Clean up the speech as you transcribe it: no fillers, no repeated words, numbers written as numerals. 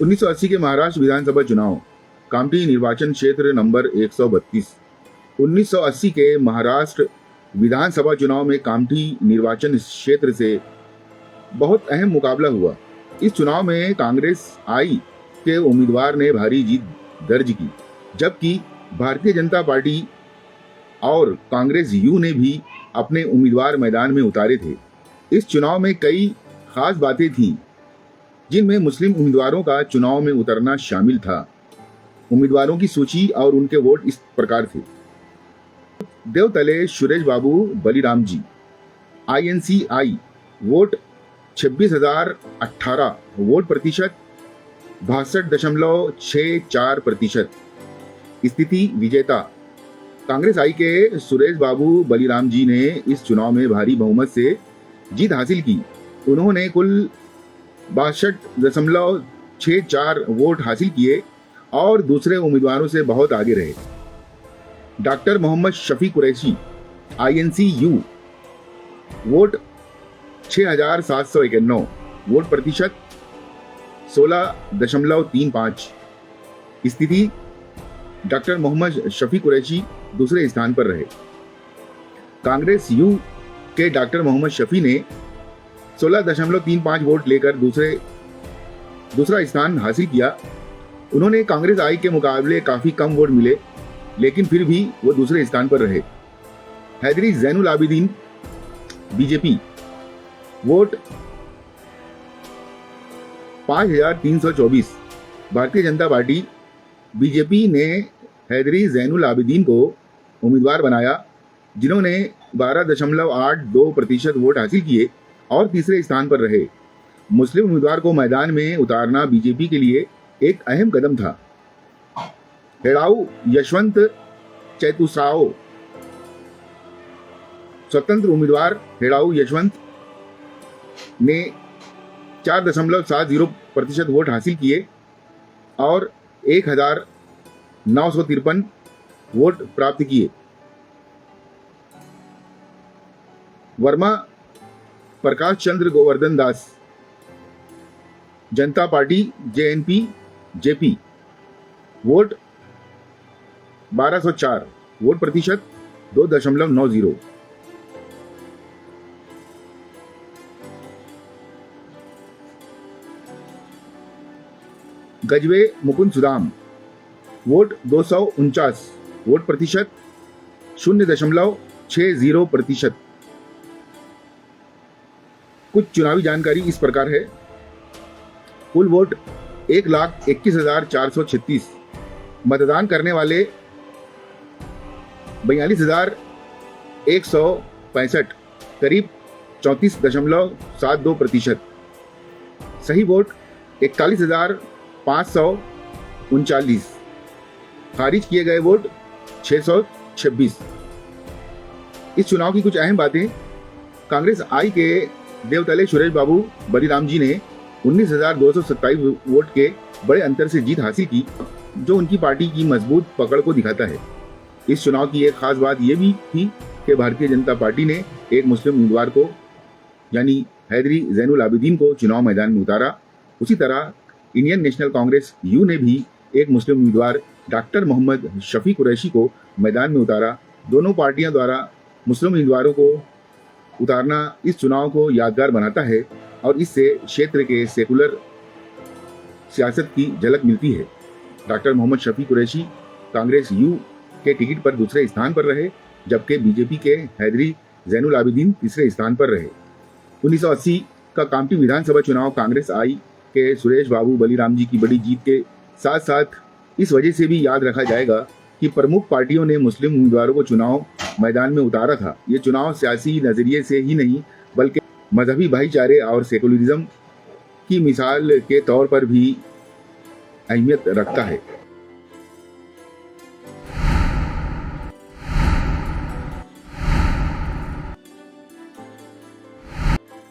1980 के महाराष्ट्र विधानसभा चुनाव, कामठी निर्वाचन क्षेत्र नंबर 132। 1980 के महाराष्ट्र विधानसभा चुनाव में कामठी निर्वाचन क्षेत्र से बहुत अहम मुकाबला हुआ। इस चुनाव में कांग्रेस आई के उम्मीदवार ने भारी जीत दर्ज की, जबकि भारतीय जनता पार्टी और कांग्रेस यू ने भी अपने उम्मीदवार मैदान में उतारे थे। इस चुनाव में कई खास बातें थीं, जिनमें मुस्लिम उम्मीदवारों का चुनाव में उतरना शामिल था। उम्मीदवारों की सूची और उनके वोट इस प्रकार थे। देवतले सुरेश बाबू बलिराम जी, INCI, वोट 26,018, वोट प्रतिशत 62.64%। स्थिति विजेता कांग्रेस आई के सुरेश बाबू बलिराम जी ने इस चुनाव में भारी बहुमत से जीत हासिल की। उन्होंने कुल 62.64 वोट हासिल किए और दूसरे उम्मीदवारों से बहुत आगे रहे। Doctor Mohammad Shafi Qureshi, INCU, vote 6,751, vote प्रतिशत 16.35। स्थिति डॉक्टर मोहम्मद शफी कुरैशी दूसरे स्थान पर रहे। कांग्रेस यू के डॉक्टर मोहम्मद शफी ने 16.35 वोट लेकर दूसरा स्थान हासिल किया। उन्होंने कांग्रेस आई के मुकाबले काफी कम वोट मिले, लेकिन फिर भी वो दूसरे स्थान पर रहे। Haidari Zainul Abidin, BJP, vote 5,324। भारतीय जनता पार्टी BJP ने हैदरी जैनुल आबिदीन को उम्मीदवार बनाया, जिन्होंने 12.82% वोट हासिल किए और तीसरे स्थान पर रहे। मुस्लिम उम्मीदवार को मैदान में उतारना BJP के लिए एक अहम कदम था। हेड़ाऊ यशवंत चैतुसाओ, स्वतंत्र उम्मीदवार हेड़ाऊ यशवंत ने 4.70% वोट हासिल किए और 1,953 वोट प्राप्त किए। वर्मा प्रकाश चंद्र गोवर्धन दास, जनता party JNP JP, vote 1,204, vote प्रतिशत 2.90। गजवे मुकुंद सुदाम, वोट 249, वोट प्रतिशत 0.60%। कुछ चुनावी जानकारी इस प्रकार है। कुल वोट 1,21,436, मतदान करने वाले 42,165, करीब 34.72%। सही वोट 41,539, खारिज किए गए वोट 626। इस चुनाव की कुछ अहम बातें। कांग्रेस आई के देवतले सुरेश बाबू बलिराम जी ने 19,227 वोट के बड़े अंतर से जीत हासिल की, जो उनकी पार्टी की मजबूत पकड़ को दिखाता है। इस चुनाव की एक खास बात यह भी थी कि भारतीय जनता पार्टी ने एक मुस्लिम उम्मीदवार को, यानी हैदरी जैनुल आबिदीन को, चुनाव मैदान में उतारा। उसी तरह इंडियन नेशनल कांग्रेस यू ने भी एक मुस्लिम उम्मीदवार डॉक्टर मोहम्मद शफी कुरैशी को मैदान में उतारा। दोनों पार्टियां द्वारा मुस्लिम उम्मीदवारों को उतारना इस चुनाव को यादगार बनाता है और इससे क्षेत्र के सेकुलर सियासत की झलक मिलती है। डॉक्टर मोहम्मद शफी कुरैशी कांग्रेस यू के टिकट पर दूसरे स्थान पर रहे, जबकि BJP के हैदरी जैनुल आबिदीन तीसरे स्थान पर रहे। 1980 का कामठी विधानसभा चुनाव कांग्रेस आई के सुरेश बाबू बलिराम जी की बड़ी जीत के साथ साथ इस वजह से भी याद रखा जाएगा कि प्रमुख पार्टियों ने मुस्लिम उम्मीदवारों को चुनाव मैदान में उतारा था। ये चुनाव सियासी नजरिए से ही नहीं, बल्कि मजहबी भाईचारे और सेकुलरिज्म की मिसाल के तौर पर भी अहमियत रखता है।